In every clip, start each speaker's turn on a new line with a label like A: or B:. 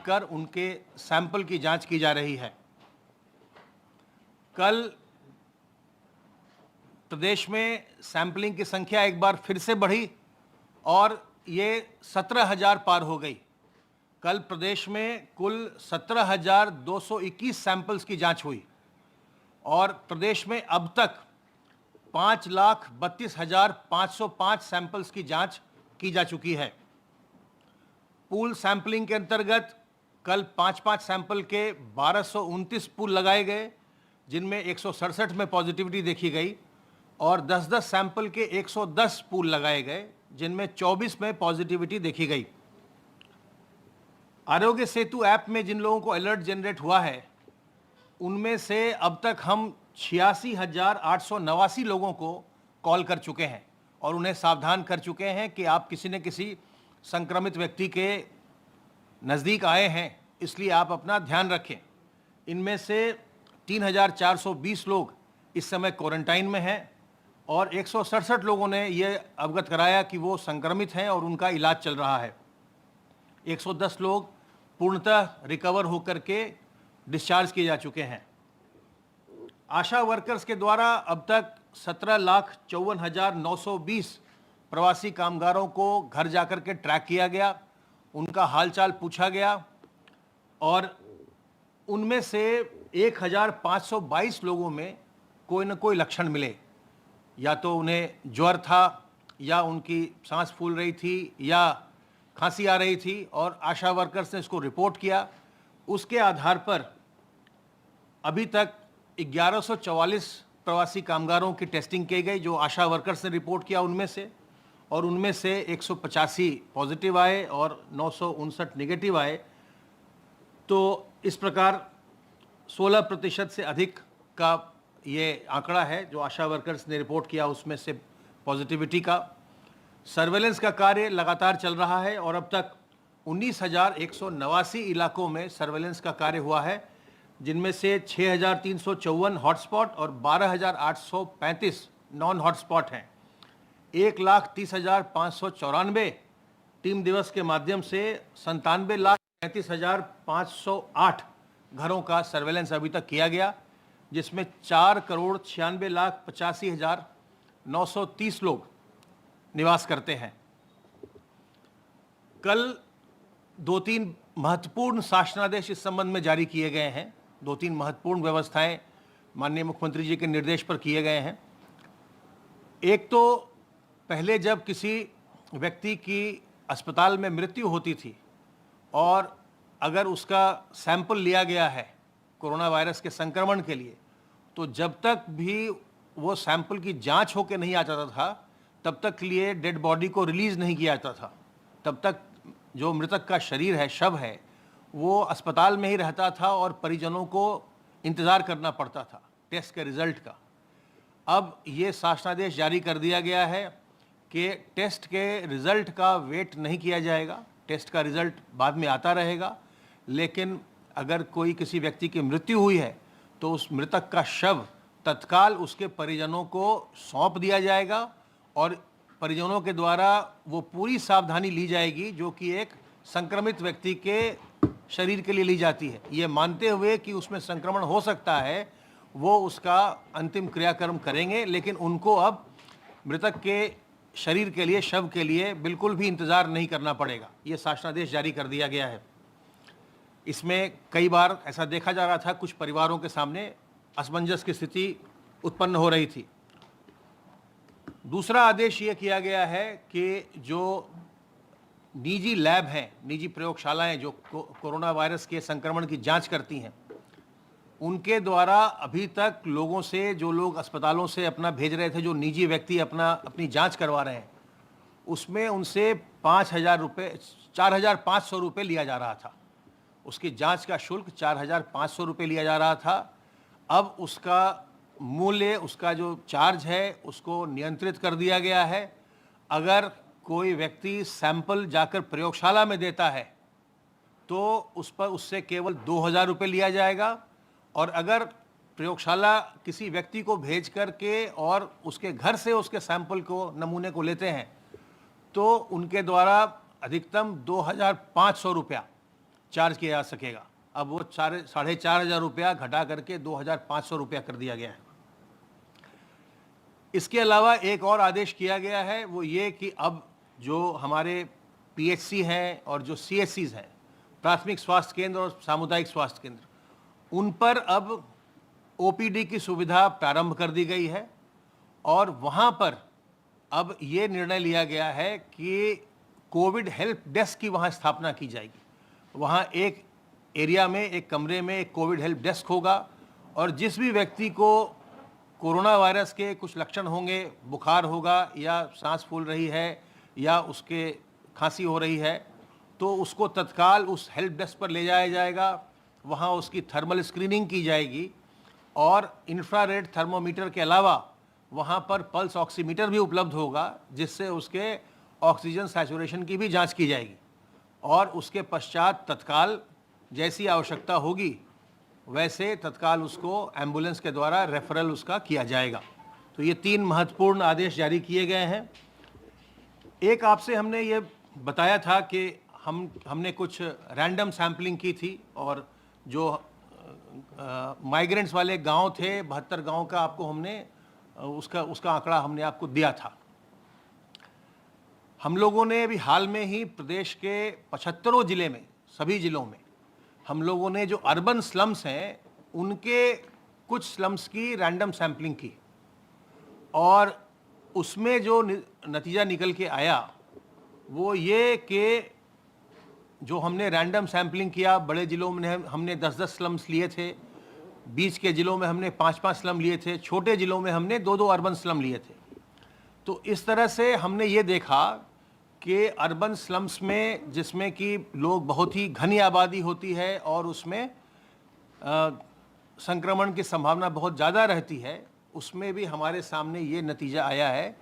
A: कर उनके सैंपल की जांच की जा रही है। कल प्रदेश में सैंपलिंग की संख्या एक बार फिर से बढ़ी और ये 17,000 पार हो गई। कल प्रदेश में कुल 17,221 सैंपल्स की जांच हुई और प्रदेश में अब तक 5,32,505 सैंपल्स की जांच की जा चुकी है। पूल सैंपलिंग के अंतर्गत कल 5-5 सैंपल के 1229 पूल लगाए गए, जिनमें 167 में पॉजिटिविटी देखी गई और 10-10 सैंपल के 110 पूल लगाए गए, जिनमें 24 में पॉजिटिविटी देखी गई। आरोग्य सेतु ऐप में जिन लोगों को अलर्ट जनरेट हुआ है, उनमें से अब तक हम 86,889 लोगों को कॉल कर चुके हैं और उन्हें सावधान कर चुके हैं कि आप किसी न किसी संक्रमित व्यक्ति के नज़दीक आए हैं, इसलिए आप अपना ध्यान रखें। इनमें से 3,420 लोग इस समय क्वारंटाइन में हैं और 167 लोगों ने ये अवगत कराया कि वो संक्रमित हैं और उनका इलाज चल रहा है। 110 लोग पूर्णतः रिकवर होकर के डिस्चार्ज किए जा चुके हैं। आशा वर्कर्स के द्वारा अब तक 17,54,920 प्रवासी कामगारों को घर जाकर के ट्रैक किया गया, उनका हालचाल पूछा गया और उनमें से 1,522 लोगों में कोई न कोई लक्षण मिले। या तो उन्हें ज्वर था, या उनकी सांस फूल रही थी, या खांसी आ रही थी और आशा वर्कर्स ने इसको रिपोर्ट किया। उसके आधार पर अभी तक 1144 प्रवासी कामगारों की टेस्टिंग की गई जो आशा वर्कर्स ने रिपोर्ट किया उनमें से, और उनमें से 185 पॉजिटिव आए और 959 नेगेटिव आए। तो इस प्रकार 16% से अधिक का ये आंकड़ा है जो आशा वर्कर्स ने रिपोर्ट किया उसमें से पॉजिटिविटी का। सर्वेलेंस का कार्य लगातार चल रहा है और अब तक 19,189 इलाकों में सर्वेलेंस का कार्य हुआ है, जिनमें से 6,354 हॉटस्पॉट और 12,835 नॉन हॉटस्पॉट हैं। 1,30,594 टीम दिवस के माध्यम से 97,35,508 घरों का सर्वेलेंस अभी तक किया गया, जिसमें 4,96,85,930 लोग निवास करते हैं। कल 2-3 महत्वपूर्ण शासनादेश इस संबंध में जारी किए गए हैं। 2-3 महत्वपूर्ण व्यवस्थाएं माननीय मुख्यमंत्री जी के निर्देश पर किए गए हैं। एक तो पहले जब किसी व्यक्ति की अस्पताल में मृत्यु होती थी और अगर उसका सैंपल लिया गया है कोरोना वायरस के संक्रमण के लिए, तो जब तक भी वो सैंपल की जांच होकर नहीं आ जाता था, तब तक के लिए डेड बॉडी को रिलीज़ नहीं किया जाता था। तब तक जो मृतक का शरीर है, शव है, वो अस्पताल में ही रहता था और परिजनों को इंतज़ार करना पड़ता था टेस्ट के रिज़ल्ट का। अब ये शासनादेश जारी कर दिया गया है कि टेस्ट के रिज़ल्ट का वेट नहीं किया जाएगा, टेस्ट का रिज़ल्ट बाद में आता रहेगा, लेकिन अगर कोई किसी व्यक्ति की मृत्यु हुई है तो उस मृतक का शव तत्काल उसके परिजनों को सौंप दिया जाएगा और परिजनों के द्वारा वो पूरी सावधानी ली जाएगी जो कि एक संक्रमित व्यक्ति के शरीर के लिए ली जाती है। ये मानते हुए कि उसमें संक्रमण हो सकता है, वो उसका अंतिम क्रियाक्रम करेंगे, लेकिन उनको अब मृतक के शरीर के लिए, शव के लिए बिल्कुल भी इंतज़ार नहीं करना पड़ेगा। ये शासनादेश जारी कर दिया गया है। इसमें कई बार ऐसा देखा जा रहा था, कुछ परिवारों के सामने असमंजस की स्थिति उत्पन्न हो रही थी। दूसरा आदेश ये किया गया है कि जो निजी लैब हैं, निजी प्रयोगशालाएं जो कोरोना वायरस के संक्रमण की जांच करती हैं, उनके द्वारा अभी तक लोगों से, जो लोग अस्पतालों से अपना भेज रहे थे, जो निजी व्यक्ति अपनी जांच करवा रहे हैं, उसमें उनसे 5,000 रुपये, 4,500 रुपये लिया जा रहा था। उसकी जांच का शुल्क 4,500 रुपये लिया जा रहा था। अब उसका मूल्य, उसका जो चार्ज है, उसको नियंत्रित कर दिया गया है। अगर कोई व्यक्ति सैंपल जाकर प्रयोगशाला में देता है तो उस पर उससे केवल 2,000 रुपये लिया जाएगा, और अगर प्रयोगशाला किसी व्यक्ति को भेज कर के और उसके घर से उसके सैंपल को, नमूने को लेते हैं, तो उनके द्वारा अधिकतम 2,500 रुपया चार्ज किया जा सकेगा। अब वो 4,500 रुपया घटा करके 2,500 रुपया कर दिया गया है। इसके अलावा एक और आदेश किया गया है, वो ये कि अब जो हमारे पीएचसी हैं और जो सीएचसीज हैं, प्राथमिक स्वास्थ्य केंद्र और सामुदायिक स्वास्थ्य केंद्र, उन पर अब ओपीडी की सुविधा प्रारंभ कर दी गई है और वहाँ पर अब ये निर्णय लिया गया है कि कोविड हेल्प डेस्क की वहाँ स्थापना की जाएगी। वहाँ एक एरिया में, एक कमरे में एक कोविड हेल्प डेस्क होगा और जिस भी व्यक्ति को कोरोना वायरस के कुछ लक्षण होंगे, बुखार होगा या सांस फूल रही है या उसके खांसी हो रही है, तो उसको तत्काल उस हेल्प डेस्क पर ले जाया जाएगा। वहाँ उसकी थर्मल स्क्रीनिंग की जाएगी और इंफ्रारेड थर्मोमीटर के अलावा वहाँ पर पल्स ऑक्सीमीटर भी उपलब्ध होगा, जिससे उसके ऑक्सीजन सैचुरेशन की भी जांच की जाएगी और उसके पश्चात तत्काल जैसी आवश्यकता होगी वैसे तत्काल उसको एम्बुलेंस के द्वारा रेफरल उसका किया जाएगा। तो ये 3 महत्वपूर्ण आदेश जारी किए गए हैं। एक आपसे हमने ये बताया था कि हमने कुछ रैंडम सैम्पलिंग की थी और जो माइग्रेंट्स वाले गांव थे, 72 गांव का आपको हमने उसका आंकड़ा हमने आपको दिया था। हम लोगों ने अभी हाल में ही प्रदेश के 75 जिले में, सभी जिलों में हम लोगों ने जो अर्बन स्लम्स हैं उनके कुछ स्लम्स की रैंडम सैम्पलिंग की और उसमें जो नतीजा निकल के आया वो ये कि जो हमने रैंडम सैम्पलिंग किया, बड़े जिलों में हमने 10-10 स्लम्स लिए थे, बीच के जिलों में हमने 5-5 स्लम लिए थे, छोटे जिलों में हमने 2-2 अर्बन स्लम लिए थे। तो इस तरह से हमने ये देखा कि अर्बन स्लम्स में, जिसमें कि लोग बहुत ही घनी आबादी होती है और उसमें संक्रमण की संभावना बहुत ज़्यादा रहती है, उसमें भी हमारे सामने ये नतीजा आया है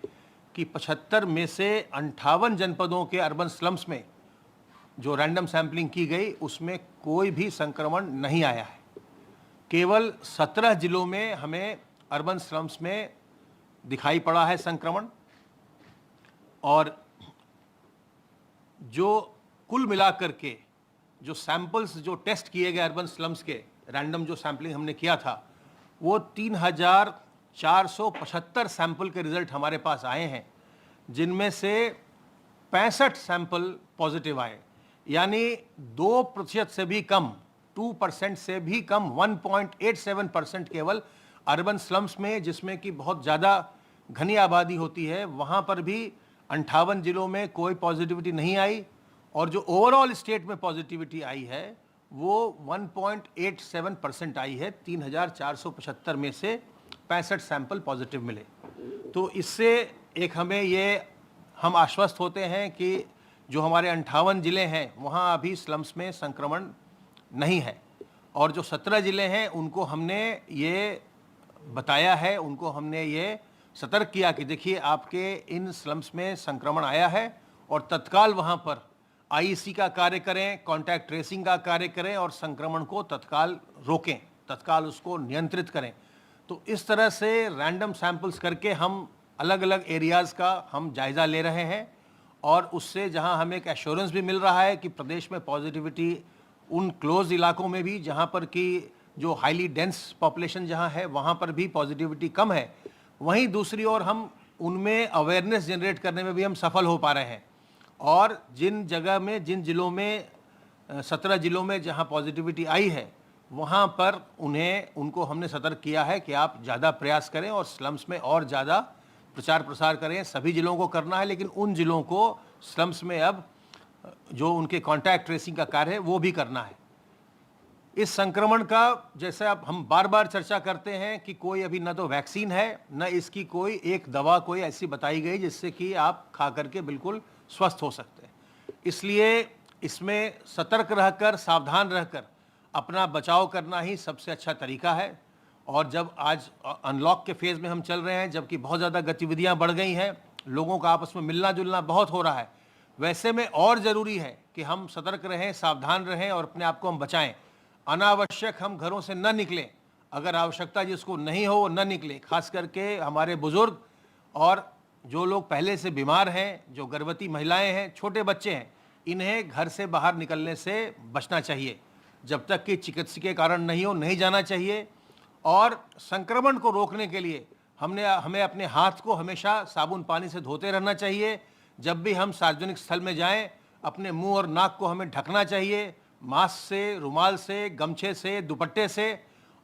A: कि 75 में से 58 जनपदों के अर्बन स्लम्स में जो रैंडम सैम्पलिंग की गई उसमें कोई भी संक्रमण नहीं आया है। केवल 17 जिलों में हमें अर्बन स्लम्स में दिखाई पड़ा है संक्रमण और जो कुल मिलाकर के जो सैंपल्स जो टेस्ट किए गए अर्बन स्लम्स के, रैंडम जो सैम्पलिंग हमने किया था, वो 3,475 सैंपल के रिजल्ट हमारे पास आए हैं, जिनमें से 65 सैंपल पॉजिटिव आए, यानी 2% से भी कम, 2% से भी कम, 1.87% केवल अर्बन स्लम्स में, जिसमें कि बहुत ज़्यादा घनी आबादी होती है, वहाँ पर भी 58 जिलों में कोई पॉजिटिविटी नहीं आई और जो ओवरऑल स्टेट में पॉजिटिविटी आई है वो 1.87% आई है। 3,475 में से 65 सैंपल पॉजिटिव मिले। तो इससे एक हम आश्वस्त होते हैं कि जो हमारे 58 ज़िले हैं वहाँ अभी स्लम्स में संक्रमण नहीं है और जो 17 ज़िले हैं उनको हमने ये बताया है, उनको हमने ये सतर्क किया कि देखिए आपके इन स्लम्स में संक्रमण आया है और तत्काल वहाँ पर आईईसी का कार्य करें, कॉन्टैक्ट ट्रेसिंग का कार्य करें और संक्रमण को तत्काल रोकें, तत्काल उसको नियंत्रित करें। तो इस तरह से रैंडम सैंपल्स करके हम अलग अलग एरियाज़ का हम जायज़ा ले रहे हैं और उससे जहां हमें एक एश्योरेंस भी मिल रहा है कि प्रदेश में पॉजिटिविटी उन क्लोज इलाकों में भी जहां पर कि जो हाईली डेंस पॉपुलेशन जहां है वहां पर भी पॉजिटिविटी कम है, वहीं दूसरी ओर हम उनमें अवेयरनेस जनरेट करने में भी हम सफल हो पा रहे हैं और जिन जगह में, जिन जिलों में 17 जिलों में जहां पॉजिटिविटी आई है वहां पर उनको हमने सतर्क किया है कि आप ज़्यादा प्रयास करें और स्लम्स में और ज़्यादा प्रचार प्रसार करें। सभी जिलों को करना है, लेकिन उन जिलों को स्लम्स में अब जो उनके कॉन्टैक्ट ट्रेसिंग का कार्य है वो भी करना है। इस संक्रमण का, जैसे अब हम बार बार चर्चा करते हैं कि कोई अभी न तो वैक्सीन है, न इसकी कोई एक दवा कोई ऐसी बताई गई जिससे कि आप खा करके बिल्कुल स्वस्थ हो सकते हैं। इसलिए इसमें सतर्क रहकर, सावधान रहकर अपना बचाव करना ही सबसे अच्छा तरीका है। और जब आज अनलॉक के फेज़ में हम चल रहे हैं, जबकि बहुत ज़्यादा गतिविधियां बढ़ गई हैं, लोगों का आपस में मिलना जुलना बहुत हो रहा है, वैसे में और ज़रूरी है कि हम सतर्क रहें, सावधान रहें और अपने आप को हम बचाएं। अनावश्यक हम घरों से न निकलें, अगर आवश्यकता जिसको नहीं हो वो न निकले। खास करके हमारे बुज़ुर्ग और जो लोग पहले से बीमार हैं, जो गर्भवती महिलाएं हैं, छोटे बच्चे हैं, इन्हें घर से बाहर निकलने से बचना चाहिए। जब तक कि चिकित्सकीय कारण नहीं हो, नहीं जाना चाहिए। और संक्रमण को रोकने के लिए हमें अपने हाथ को हमेशा साबुन पानी से धोते रहना चाहिए। जब भी हम सार्वजनिक स्थल में जाएं, अपने मुंह और नाक को हमें ढकना चाहिए, मास्क से, रुमाल से, गमछे से, दुपट्टे से।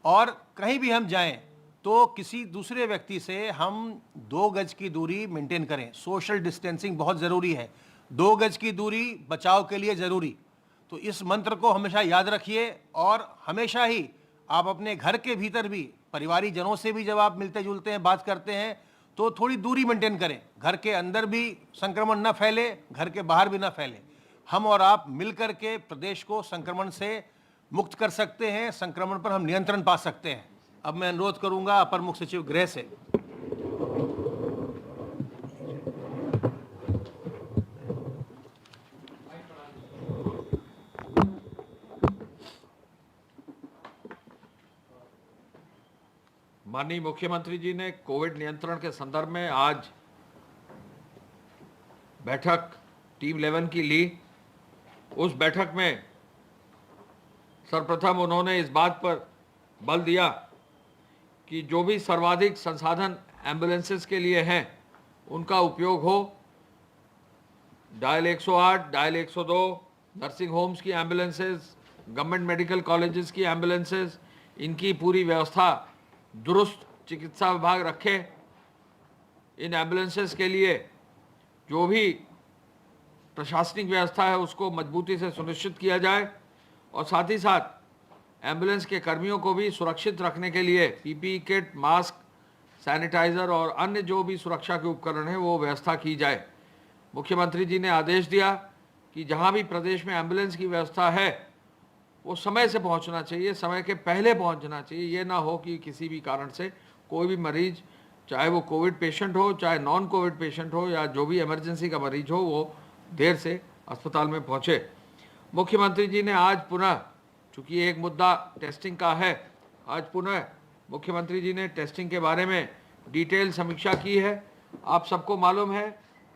A: और कहीं भी हम जाएं तो किसी दूसरे व्यक्ति से हम 2 गज की दूरी मेंटेन करें। सोशल डिस्टेंसिंग बहुत ज़रूरी है। 2 गज की दूरी बचाव के लिए ज़रूरी। तो इस मंत्र को हमेशा याद रखिए। और हमेशा ही आप अपने घर के भीतर भी परिवारी जनों से भी जब आप मिलते जुलते हैं, बात करते हैं, तो थोड़ी दूरी मेंटेन करें। घर के अंदर भी संक्रमण न फैले, घर के बाहर भी न फैले। हम और आप मिलकर के प्रदेश को संक्रमण से मुक्त कर सकते हैं, संक्रमण पर हम नियंत्रण पा सकते हैं। अब मैं अनुरोध करूंगा अपर मुख्य सचिव गृह से।
B: माननीय मुख्यमंत्री जी ने कोविड नियंत्रण के संदर्भ में आज बैठक टीम 11 की ली। उस बैठक में सर्वप्रथम उन्होंने इस बात पर बल दिया कि जो भी सर्वाधिक संसाधन एम्बुलेंसेस के लिए हैं उनका उपयोग हो। डायल 108, डायल 102, नर्सिंग होम्स की एम्बुलेंसेस, गवर्नमेंट मेडिकल कॉलेजेस की एम्बुलेंसेस, इनकी पूरी व्यवस्था दुरुस्त चिकित्सा विभाग रखे। इन एम्बुलेंसेस के लिए जो भी प्रशासनिक व्यवस्था है उसको मजबूती से सुनिश्चित किया जाए। और साथ ही साथ एम्बुलेंस के कर्मियों को भी सुरक्षित रखने के लिए पीपीई किट, मास्क, सैनिटाइज़र और अन्य जो भी सुरक्षा के उपकरण हैं वो व्यवस्था की जाए। मुख्यमंत्री जी ने आदेश दिया कि जहां भी प्रदेश में एम्बुलेंस की व्यवस्था है वो समय से पहुंचना चाहिए, समय के पहले पहुंचना चाहिए। ये ना हो कि किसी भी कारण से कोई भी मरीज, चाहे वो कोविड पेशेंट हो, चाहे नॉन कोविड पेशेंट हो, या जो भी इमरजेंसी का मरीज हो, वो देर से अस्पताल में पहुंचे। मुख्यमंत्री जी ने आज पुनः, चूँकि एक मुद्दा टेस्टिंग का है, आज पुनः मुख्यमंत्री जी ने टेस्टिंग के बारे में डिटेल समीक्षा की है। आप सबको मालूम है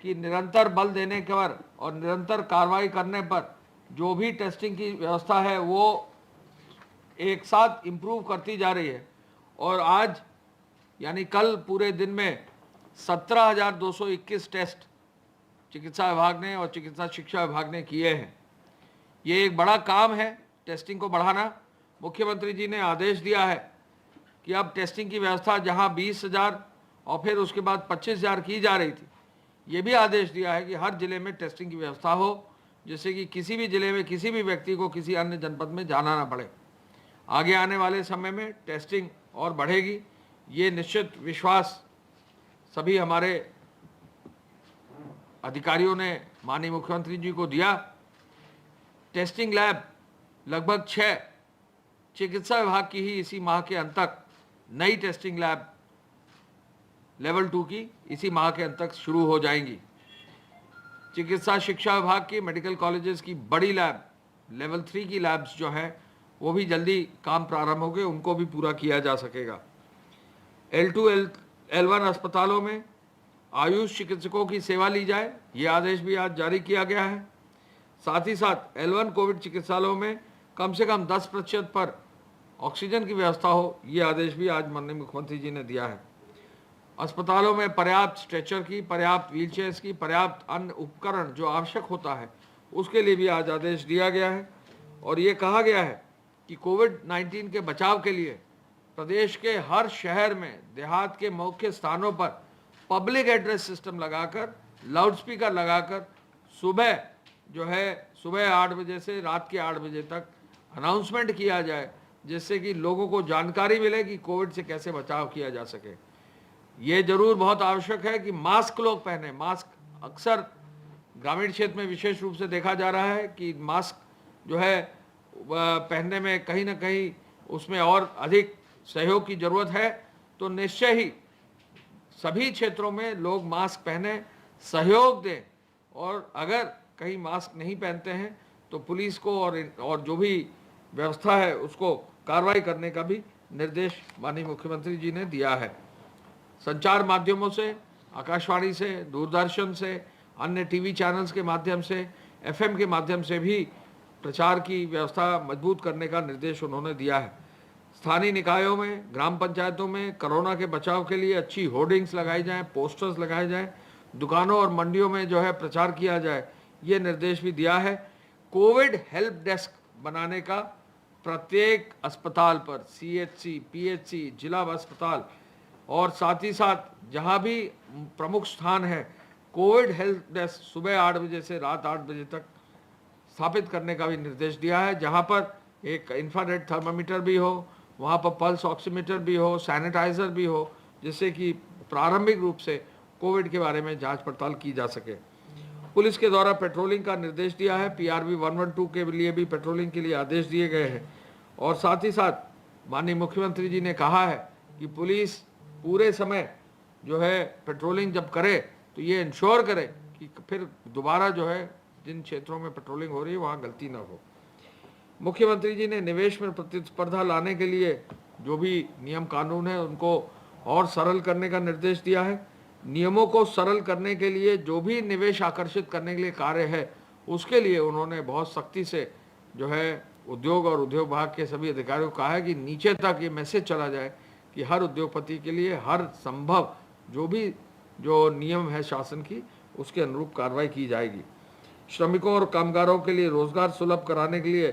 B: कि निरंतर बल देने पर और निरंतर कार्रवाई करने पर जो भी टेस्टिंग की व्यवस्था है वो एक साथ इम्प्रूव करती जा रही है। और आज यानी कल पूरे दिन में 17,221 टेस्ट चिकित्सा विभाग ने और चिकित्सा शिक्षा विभाग ने किए हैं। ये एक बड़ा काम है टेस्टिंग को बढ़ाना। मुख्यमंत्री जी ने आदेश दिया है कि अब टेस्टिंग की व्यवस्था जहां 20,000 और फिर उसके बाद 25,000 की जा रही थी, ये भी आदेश दिया है कि हर जिले में टेस्टिंग की व्यवस्था हो, जिससे कि किसी भी जिले में किसी भी व्यक्ति को किसी अन्य जनपद में जाना ना पड़े। आगे आने वाले समय में टेस्टिंग और बढ़ेगी, ये निश्चित विश्वास सभी हमारे अधिकारियों ने माननीय मुख्यमंत्री जी को दिया। टेस्टिंग लैब लगभग 6 चिकित्सा विभाग की ही इसी माह के अंत तक, नई टेस्टिंग लैब लेवल 2 की इसी माह के अंत तक शुरू हो जाएंगी। चिकित्सा शिक्षा विभाग की मेडिकल कॉलेजेस की बड़ी लैब लेवल 3 की लैब्स जो हैं वो भी जल्दी काम प्रारंभ हो गए, उनको भी पूरा किया जा सकेगा। L2, L1 अस्पतालों में आयुष चिकित्सकों की सेवा ली जाए, ये आदेश भी आज जारी किया गया है। साथ ही साथ L1 कोविड चिकित्सालयों में कम से कम 10% पर ऑक्सीजन की व्यवस्था हो, ये आदेश भी आज माननीय मुख्यमंत्री जी ने दिया है। अस्पतालों में पर्याप्त स्ट्रेचर की, पर्याप्त व्हीलचेयर्स की, पर्याप्त अन्य उपकरण जो आवश्यक होता है उसके लिए भी आज आदेश दिया गया है। और ये कहा गया है कि कोविड-19 के बचाव के लिए प्रदेश के हर शहर में, देहात के मुख्य स्थानों पर पब्लिक एड्रेस सिस्टम लगाकर, लाउडस्पीकर लगाकर सुबह जो है सुबह 8 बजे से रात के 8 बजे तक अनाउंसमेंट किया जाए, जिससे कि लोगों को जानकारी मिले कि कोविड से कैसे बचाव किया जा सके। ये जरूर बहुत आवश्यक है कि मास्क लोग पहने। मास्क अक्सर ग्रामीण क्षेत्र में विशेष रूप से देखा जा रहा है कि मास्क जो है पहनने में कहीं ना कहीं उसमें और अधिक सहयोग की जरूरत है। तो निश्चय ही सभी क्षेत्रों में लोग मास्क पहने, सहयोग दें, और अगर कहीं मास्क नहीं पहनते हैं तो पुलिस को और जो भी व्यवस्था है उसको कार्रवाई करने का भी निर्देश माननीय मुख्यमंत्री जी ने दिया है। संचार माध्यमों से, आकाशवाणी से, दूरदर्शन से, अन्य टीवी चैनल्स के माध्यम से FM के माध्यम से भी प्रचार की व्यवस्था मजबूत करने का निर्देश उन्होंने दिया है। स्थानीय निकायों में, ग्राम पंचायतों में कोरोना के बचाव के लिए अच्छी होर्डिंग्स लगाई जाएं, पोस्टर्स लगाए जाएं, दुकानों और मंडियों में जो है प्रचार किया जाए, ये निर्देश भी दिया है। कोविड हेल्प डेस्क बनाने का प्रत्येक अस्पताल पर, CHC, PHC, जिला अस्पताल और साथ ही साथ जहां भी प्रमुख स्थान है, कोविड हेल्प डेस्क सुबह 8 बजे से रात 8 बजे तक स्थापित करने का भी निर्देश दिया है, जहां पर एक इंफ्रारेड थर्मामीटर भी हो, वहां पर पल्स ऑक्सीमीटर भी हो, सैनिटाइजर भी हो, जिससे कि प्रारंभिक रूप से कोविड के बारे में जांच पड़ताल की जा सके। पुलिस के द्वारा पेट्रोलिंग का निर्देश दिया है। PRV 112 के लिए भी पेट्रोलिंग के लिए आदेश दिए गए हैं। और साथ ही साथ माननीय मुख्यमंत्री जी ने कहा है कि पुलिस पूरे समय जो है पेट्रोलिंग जब करे तो ये इंश्योर करे कि फिर दोबारा जो है जिन क्षेत्रों में पेट्रोलिंग हो रही है वहाँ गलती ना हो। मुख्यमंत्री जी ने निवेश में प्रतिस्पर्धा लाने के लिए जो भी नियम कानून है उनको और सरल करने का निर्देश दिया है। नियमों को सरल करने के लिए जो भी निवेश आकर्षित करने के लिए कार्य है उसके लिए उन्होंने बहुत सख्ती से जो है उद्योग और उद्योग विभाग के सभी अधिकारियों को कहा है कि नीचे तक ये मैसेज चला जाए कि हर उद्योगपति के लिए हर संभव जो नियम है शासन की उसके अनुरूप कार्रवाई की जाएगी। श्रमिकों और कामगारों के लिए रोजगार सुलभ कराने के लिए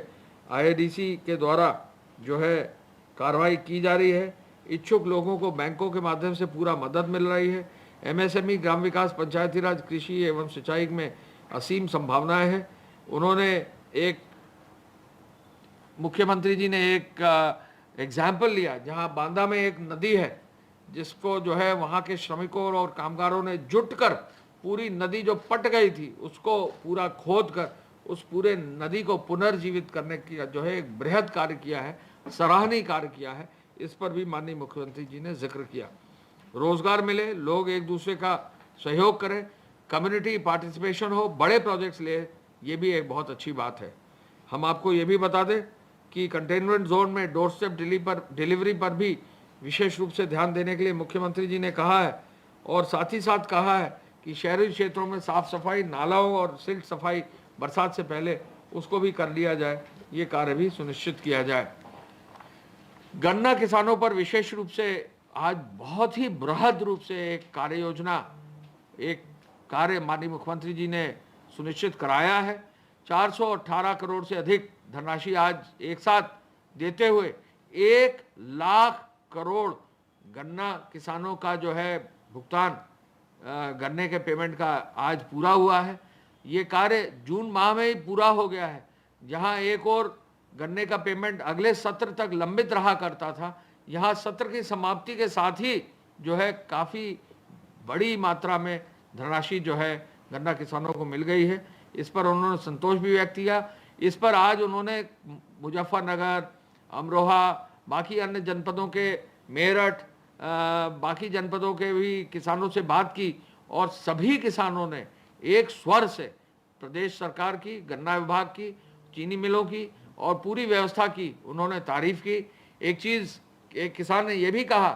B: IADC के द्वारा जो है कार्रवाई की जा रही है। इच्छुक लोगों को बैंकों के माध्यम से पूरा मदद मिल रही है। MSME, ग्राम विकास, पंचायती राज, कृषि एवं सिंचाई में असीम संभावनाएं हैं। मुख्यमंत्री जी ने एक एग्जाम्पल लिया जहां बांदा में एक नदी है जिसको जो है वहां के श्रमिकों और कामगारों ने जुटकर पूरी नदी जो पट गई थी उसको पूरा खोद कर उस पूरे नदी को पुनर्जीवित करने की जो है एक बृहद कार्य किया है, सराहनीय कार्य किया है। इस पर भी माननीय मुख्यमंत्री जी ने जिक्र किया। रोजगार मिले, लोग एक दूसरे का सहयोग करें, कम्युनिटी पार्टिसिपेशन हो, बड़े प्रोजेक्ट्स ले, ये भी एक बहुत अच्छी बात है। हम आपको ये भी बता दें कि कंटेनमेंट जोन में डोर स्टेप डिलीवरी पर भी विशेष रूप से ध्यान देने के लिए मुख्यमंत्री जी ने कहा है और साथ ही साथ कहा है कि शहरी क्षेत्रों में साफ सफाई, नालाओं और सिल्ट सफाई बरसात से पहले उसको भी कर लिया जाए, ये कार्य भी सुनिश्चित किया जाए। गन्ना किसानों पर विशेष रूप से आज बहुत ही बृहद रूप से एक कार्य योजना, एक कार्य माननीय मुख्यमंत्री जी ने सुनिश्चित कराया है। 418 करोड़ से अधिक धनराशि आज एक साथ देते हुए 1 लाख करोड़ गन्ना किसानों का जो है भुगतान गन्ने के पेमेंट का आज पूरा हुआ है। ये कार्य जून माह में ही पूरा हो गया है। जहां एक और गन्ने का पेमेंट अगले सत्र तक लंबित रहा करता था, यहाँ सत्र की समाप्ति के साथ ही जो है काफ़ी बड़ी मात्रा में धनराशि जो है गन्ना किसानों को मिल गई है। इस पर उन्होंने संतोष भी व्यक्त किया। इस पर आज उन्होंने मुजफ्फरनगर, अमरोहा, बाकी अन्य जनपदों के, मेरठ, बाकी जनपदों के भी किसानों से बात की और सभी किसानों ने एक स्वर से प्रदेश सरकार की, गन्ना विभाग की, चीनी मिलों की और पूरी व्यवस्था की उन्होंने तारीफ की। एक किसान ने यह भी कहा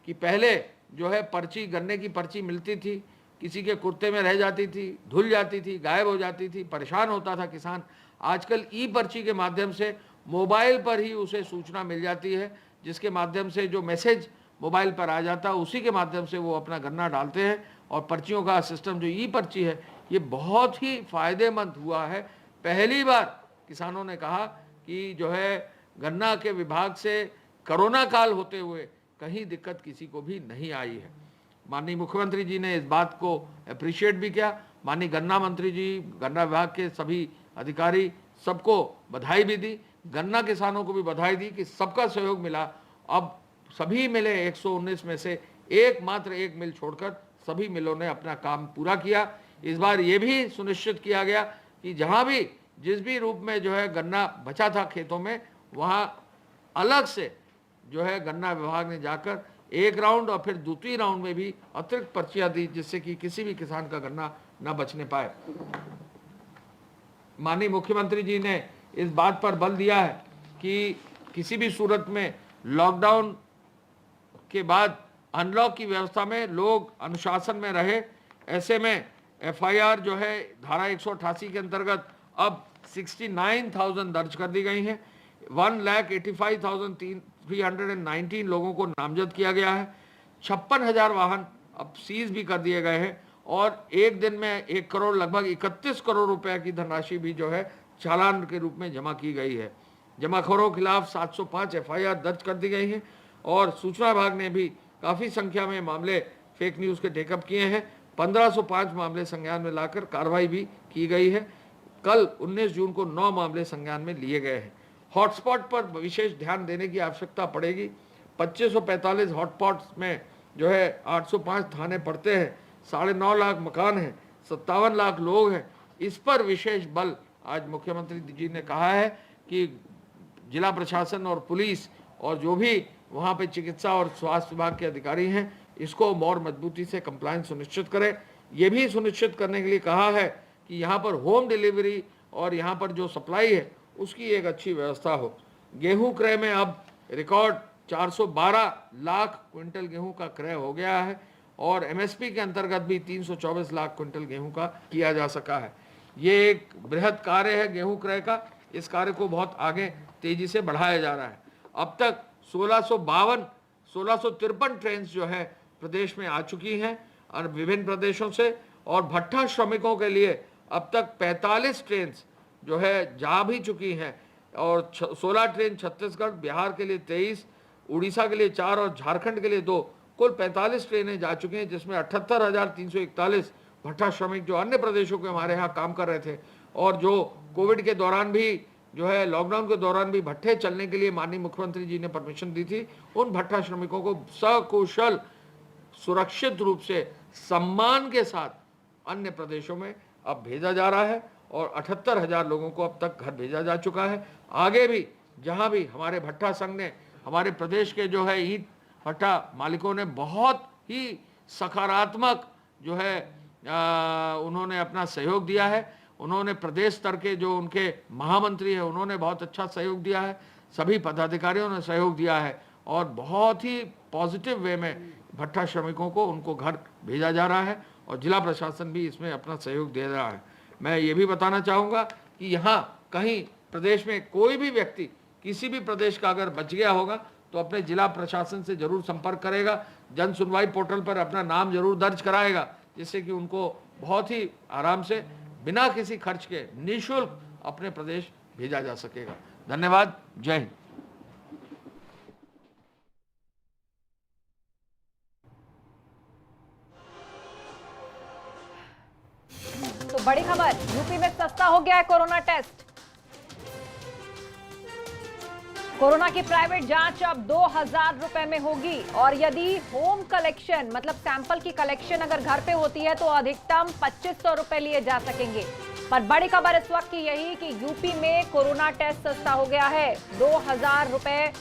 B: कि पहले जो है पर्ची, गन्ने की पर्ची मिलती थी, किसी के कुर्ते में रह जाती थी, धुल जाती थी, गायब हो जाती थी, परेशान होता था किसान। आजकल पर्ची के माध्यम से मोबाइल पर ही उसे सूचना मिल जाती है, जिसके माध्यम से जो मैसेज मोबाइल पर आ जाता है उसी के माध्यम से वो अपना गन्ना डालते हैं। और पर्चियों का सिस्टम जो पर्ची है ये बहुत ही फायदेमंद हुआ है। पहली बार किसानों ने कहा कि जो है गन्ना के विभाग से कोरोना काल होते हुए कहीं दिक्कत किसी को भी नहीं आई है। माननीय मुख्यमंत्री जी ने इस बात को अप्रिशिएट भी किया। माननीय गन्ना मंत्री जी, गन्ना विभाग के सभी अधिकारी, सबको बधाई भी दी। गन्ना किसानों को भी बधाई दी कि सबका सहयोग मिला। अब सभी मिले 119 में से एकमात्र एक मिल छोड़कर सभी मिलों ने अपना काम पूरा किया। इस बार ये भी सुनिश्चित किया गया कि जहाँ भी जिस भी रूप में जो है गन्ना बचा था खेतों में, वहाँ अलग से जो है गन्ना विभाग ने जाकर एक राउंड और फिर दूसरी राउंड में भी अतिरिक्त पर्चियां दी, जिससे कि किसी भी किसान का गन्ना न बचने पाए। माननीय मुख्यमंत्री जी ने इस बात पर बल दिया है कि किसी भी सूरत में लॉकडाउन के बाद अनलॉक की व्यवस्था में लोग अनुशासन में रहे। ऐसे में FIR जो है धारा 188 के अंतर्गत अब 69,000 दर्ज कर दी गई हैं। 1,85,319 लोगों को नामजद किया गया है। 56,000 वाहन अब सीज भी कर दिए गए हैं और एक दिन में 1 करोड़ लगभग 31 करोड़ रुपए की धनराशि भी जो है चालान के रूप में जमा की गई है। जमाखोरों के खिलाफ 705 FIR दर्ज कर दी गई हैं और सूचना विभाग ने भी काफ़ी संख्या में मामले फेक न्यूज़ के टेकअप किए हैं। 1505 मामले संज्ञान में लाकर कार्रवाई भी की गई है। कल 19 जून को 9 मामले संज्ञान में लिए गए हैं। हॉटस्पॉट पर विशेष ध्यान देने की आवश्यकता पड़ेगी। 2545 हॉटस्पॉट्स में जो है 805 थाने पड़ते हैं, 9.5 लाख मकान हैं, 57 लाख लोग हैं। इस पर विशेष बल आज मुख्यमंत्री जी ने कहा है कि जिला प्रशासन और पुलिस और जो भी वहाँ पे चिकित्सा और स्वास्थ्य विभाग के अधिकारी हैं, इसको और मजबूती से कंप्लायंस सुनिश्चित करें। ये भी सुनिश्चित करने के लिए कहा है कि यहाँ पर होम डिलीवरी और यहाँ पर जो सप्लाई है उसकी एक अच्छी व्यवस्था हो। गेहूं क्रय में अब रिकॉर्ड 412 लाख क्विंटल गेहूं का क्रय हो गया है और MSP के अंतर्गत भी 324 लाख क्विंटल गेहूं का किया जा सका है। ये एक बृहद कार्य है गेहूं क्रय का। इस कार्य को बहुत आगे तेजी से बढ़ाया जा रहा है। अब तक 1653 ट्रेन जो है प्रदेश में आ चुकी हैं और विभिन्न प्रदेशों से, और भट्ठा श्रमिकों के लिए अब तक 45 ट्रेन जो है जा भी चुकी हैं और 16 ट्रेन छत्तीसगढ़, बिहार के लिए 23, उड़ीसा के लिए 4 और झारखंड के लिए 2, कुल 45 ट्रेनें जा चुकी हैं, जिसमें 78,341 भट्ठा श्रमिक जो अन्य प्रदेशों के हमारे यहाँ काम कर रहे थे और जो कोविड के दौरान भी जो है लॉकडाउन के दौरान भी भट्ठे चलने के लिए माननीय मुख्यमंत्री जी ने परमिशन दी थी, उन भट्ठा श्रमिकों को सकुशल सुरक्षित रूप से सम्मान के साथ अन्य प्रदेशों में अब भेजा जा रहा है और 78,000 लोगों को अब तक घर भेजा जा चुका है। आगे भी जहां भी हमारे भट्ठा संघ ने, हमारे प्रदेश के जो है ईंट भट्ठा मालिकों ने बहुत ही सकारात्मक जो है उन्होंने अपना सहयोग दिया है। उन्होंने प्रदेश स्तर के जो उनके महामंत्री हैं उन्होंने बहुत अच्छा सहयोग दिया है, सभी पदाधिकारियों ने सहयोग दिया है और बहुत ही पॉजिटिव वे में भट्ठा श्रमिकों को उनको घर भेजा जा रहा है और जिला प्रशासन भी इसमें अपना सहयोग दे रहा है। मैं ये भी बताना चाहूँगा कि यहाँ कहीं प्रदेश में कोई भी व्यक्ति किसी भी प्रदेश का अगर बच गया होगा तो अपने जिला प्रशासन से जरूर संपर्क करेगा, जन सुनवाई पोर्टल पर अपना नाम जरूर दर्ज कराएगा, जिससे कि उनको बहुत ही आराम से बिना किसी खर्च के निःशुल्क अपने प्रदेश भेजा जा सकेगा। धन्यवाद। जय हिंद।
C: तो बड़ी खबर, यूपी में सस्ता हो गया है कोरोना टेस्ट। कोरोना की प्राइवेट जांच अब 2,000 रुपए में होगी और यदि होम कलेक्शन मतलब सैंपल की कलेक्शन अगर घर पे होती है तो अधिकतम 2,500 रुपए लिए जा सकेंगे। पर बड़ी खबर इस वक्त की यही कि यूपी में कोरोना टेस्ट सस्ता हो गया है। 2,000 रुपए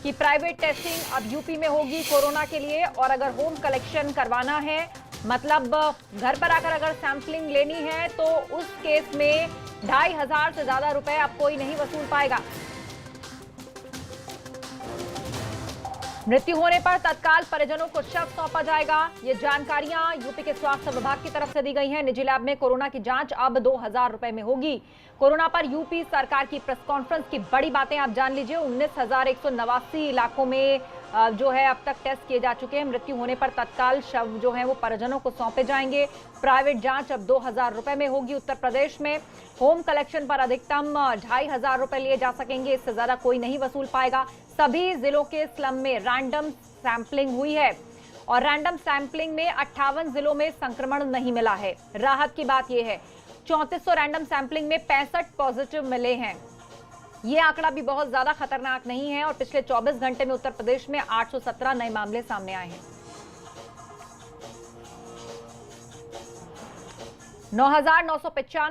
C: की प्राइवेट टेस्टिंग अब यूपी में होगी कोरोना के लिए और अगर होम कलेक्शन करवाना है मतलब घर पर आकर अगर सैंपलिंग लेनी है तो उस केस में 2,500 से ज्यादा रुपए अब कोई नहीं वसूल पाएगा। मृत्यु होने पर तत्काल परिजनों को शव सौंपा जाएगा। ये जानकारियां यूपी के स्वास्थ्य विभाग की तरफ से दी गई हैं। निजी लैब में कोरोना की जांच अब 2,000 रुपए में होगी। कोरोना पर यूपी सरकार की प्रेस कॉन्फ्रेंस की बड़ी बातें आप जान लीजिए। 19,189 इलाकों में जो है अब तक टेस्ट किए जा चुके हैं। मृत्यु होने पर तत्काल शव जो है वो परिजनों को सौंपे जाएंगे। प्राइवेट जांच अब 2,000 रुपए में होगी। उत्तर प्रदेश में होम कलेक्शन पर अधिकतम 2,500 रुपए लिए जा सकेंगे, इससे ज्यादा कोई नहीं वसूल पाएगा। सभी जिलों के स्लम में रैंडम सैंपलिंग हुई है और रैंडम सैंपलिंग में 58 जिलों में संक्रमण नहीं मिला है। राहत की बात यह है 3400 रैंडम सैंपलिंग में 65 पॉजिटिव मिले हैं। ये आंकड़ा भी बहुत ज्यादा खतरनाक नहीं है और पिछले 24 घंटे में उत्तर प्रदेश में 817 नए मामले सामने आए हैं। 9,995